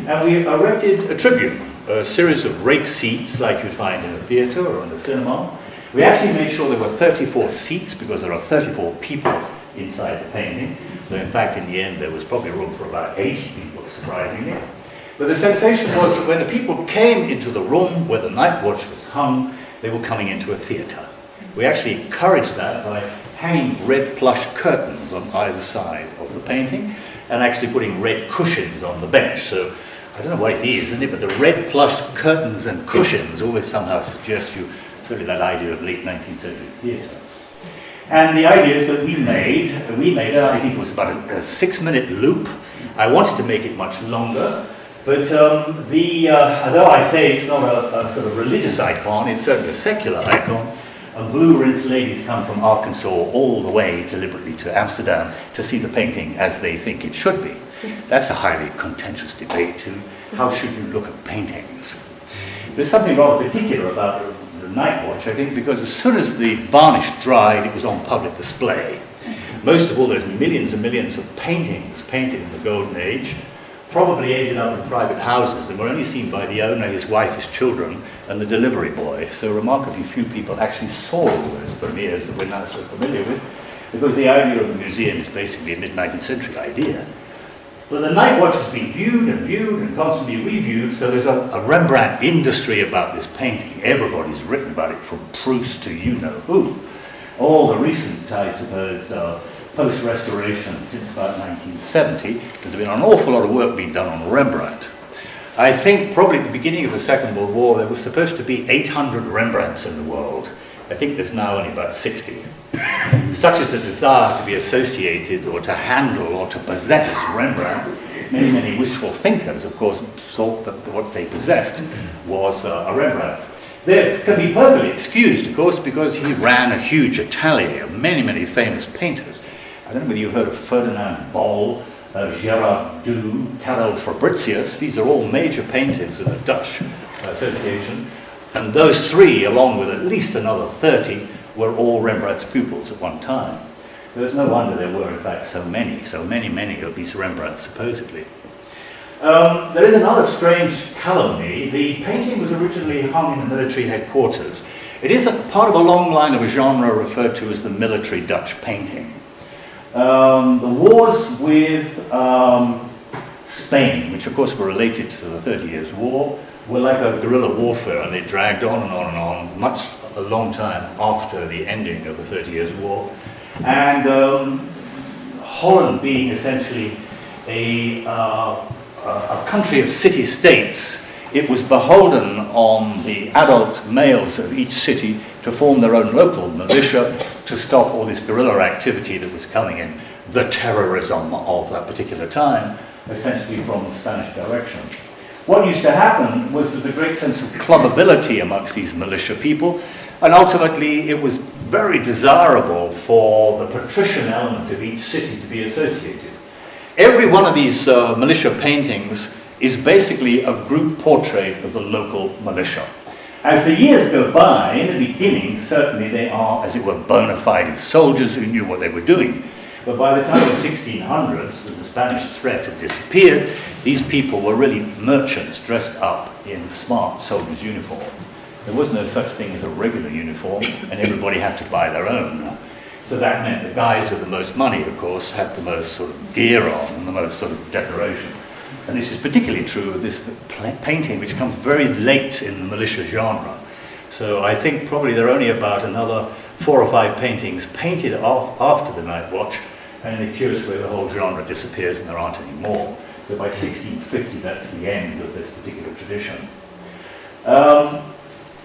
And we erected a tribune, a series of rake seats like you'd find in a theatre or in a cinema. We actually made sure there were 34 seats because there are 34 people inside the painting. Though in fact in the end there was probably room for about 80 people, surprisingly. But the sensation was that when the people came into the room where the night watch was hung, they were coming into a theatre. We actually encouraged that by hanging red plush curtains on either side of the painting and actually putting red cushions on the bench. So I don't know what it is, isn't it? But the red plush curtains and cushions always somehow suggest you certainly that idea of late 19th century theatre. And the idea is that we made it, I think it was about a 6-minute loop. I wanted to make it much longer, but although I say it's not a sort of religious icon, it's certainly a secular icon. And blue-rinsed ladies come from Arkansas all the way deliberately to Amsterdam to see the painting as they think it should be. That's a highly contentious debate too. How should you look at paintings? There's something rather particular about the Night Watch, I think, because as soon as the varnish dried, it was on public display. Most of all, there's millions and millions of paintings painted in the Golden Age, probably ended up in private houses and were only seen by the owner, his wife, his children, and the delivery boy. So remarkably few people actually saw all those premieres that we're now so familiar with, because the idea of the museum is basically a mid-19th century idea. But the Night Watch has been viewed and constantly reviewed, so there's a Rembrandt industry about this painting. Everybody's written about it, from Proust to you-know-who. All the recent, I suppose, post-restoration since about 1970, there's been an awful lot of work being done on Rembrandt. I think probably at the beginning of the Second World War, there was supposed to be 800 Rembrandts in the world. I think there's now only about 60. Such is the desire to be associated or to handle or to possess Rembrandt. Many, many wishful thinkers, of course, thought that what they possessed was a Rembrandt. That can be perfectly excused, of course, because he ran a huge atelier of many, many famous painters. I don't know whether you've heard of Ferdinand Bals, Gerard Dou, Karel Fabritius. These are all major painters of the Dutch Association. And those three, along with at least another 30, were all Rembrandt's pupils at one time. There's no wonder there were, in fact, so many of these Rembrandts, supposedly. There is another strange calumny. The painting was originally hung in the military headquarters. It is a part of a long line of a genre referred to as the military Dutch painting. The wars with Spain, which of course were related to the 30 Years' War, were like a guerrilla warfare, and they dragged on and on and on, a long time after the ending of the 30 Years' War. And Holland being essentially a country of city-states, it was beholden on the adult males of each city to form their own local militia to stop all this guerrilla activity that was coming in, the terrorism of that particular time, essentially from the Spanish direction. What used to happen was that the great sense of clubbability amongst these militia people, and ultimately it was very desirable for the patrician element of each city to be associated. Every one of these militia paintings is basically a group portrait of the local militia. As the years go by, in the beginning, certainly they are, as it were, bona fide soldiers who knew what they were doing. But by the time of the 1600s, the Spanish threat had disappeared. These people were really merchants dressed up in smart soldiers' uniform. There was no such thing as a regular uniform, and everybody had to buy their own. So that meant the guys with the most money, of course, had the most sort of gear on and the most sort of decoration. And this is particularly true of this painting, which comes very late in the militia genre. So I think probably there are only about another 4 or 5 paintings painted after the Night Watch, and in a curious way the whole genre disappears and there aren't any more. So by 1650 that's the end of this particular tradition.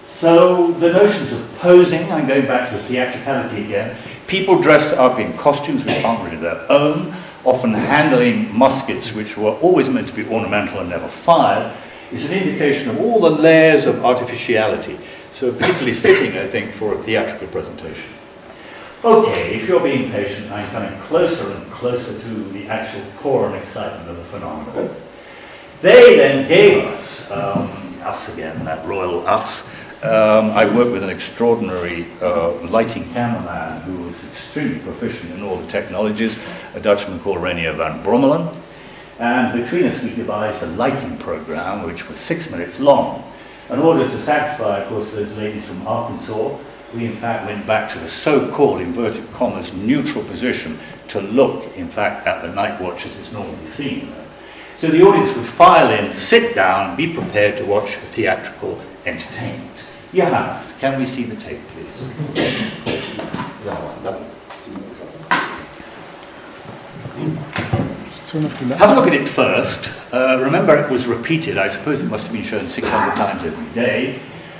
So the notions of posing, I'm going back to the theatricality again, people dressed up in costumes which aren't really their own, often handling muskets which were always meant to be ornamental and never fired, is an indication of all the layers of artificiality. So particularly fitting, I think, for a theatrical presentation. Okay, if you're being patient, I'm coming closer and closer to the actual core and excitement of the phenomenon. They then gave us again, that royal us. I worked with an extraordinary lighting cameraman who was extremely proficient in all the technologies, a Dutchman called Reinier van Brommelen. And between us, we devised a lighting program which was 6 minutes long. In order to satisfy, of course, those ladies from Arkansas, we in fact went back to the so-called, inverted commas, neutral position to look, in fact, at the night watch as it's normally seen. So the audience would file in, sit down, and be prepared to watch a theatrical entertainment. Johannes, can we see the tape, please? Have a look at it first. Remember, it was repeated. I suppose it must have been shown 600 times every day.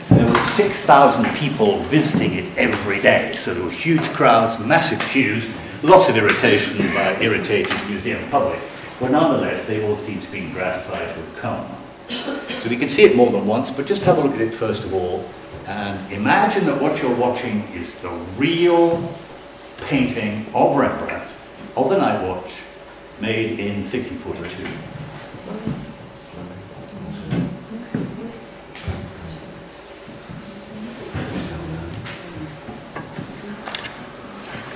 There were 6,000 people visiting it every day, so there were huge crowds, massive queues, lots of irritation by irritated museum public, but nonetheless they all seemed to be gratified to have come. So we can see it more than once, but just have a look at it first of all, and imagine that what you're watching is the real painting of Rembrandt, of the Night Watch, made in 1642.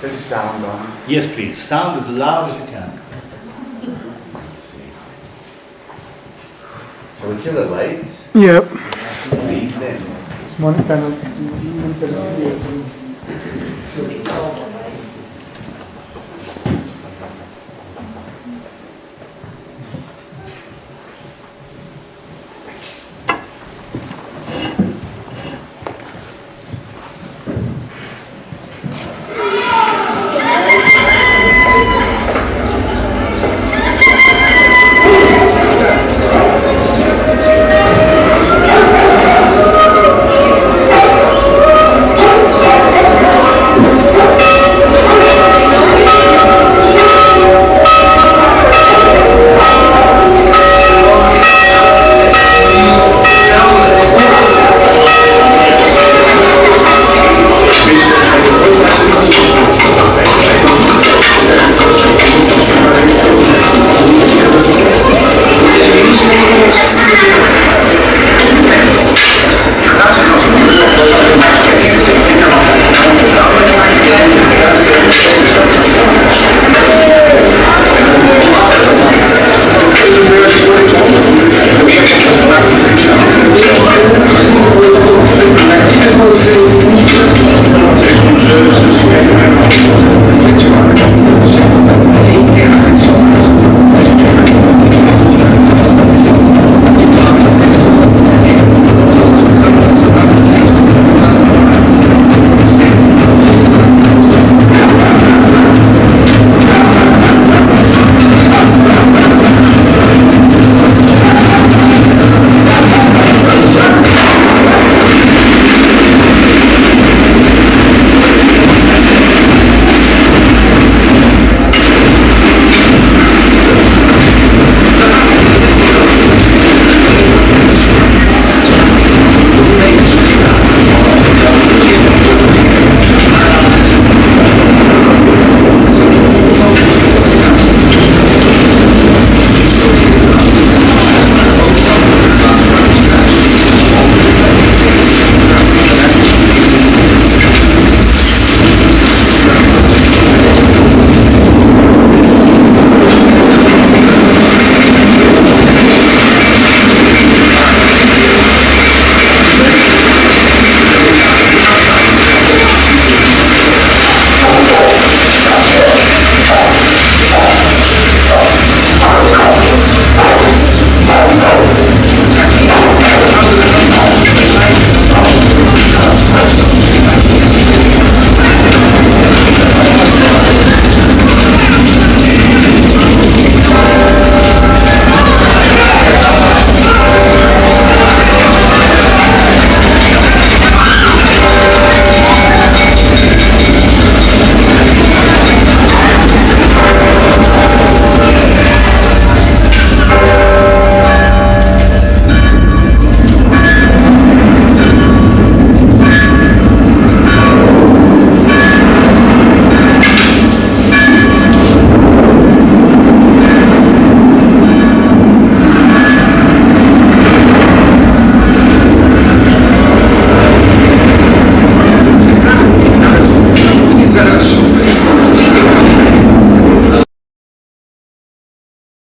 There's sound on. Yes, please. Sound as loud as you can. Shall we kill the lights? Yep. Please then. One kind of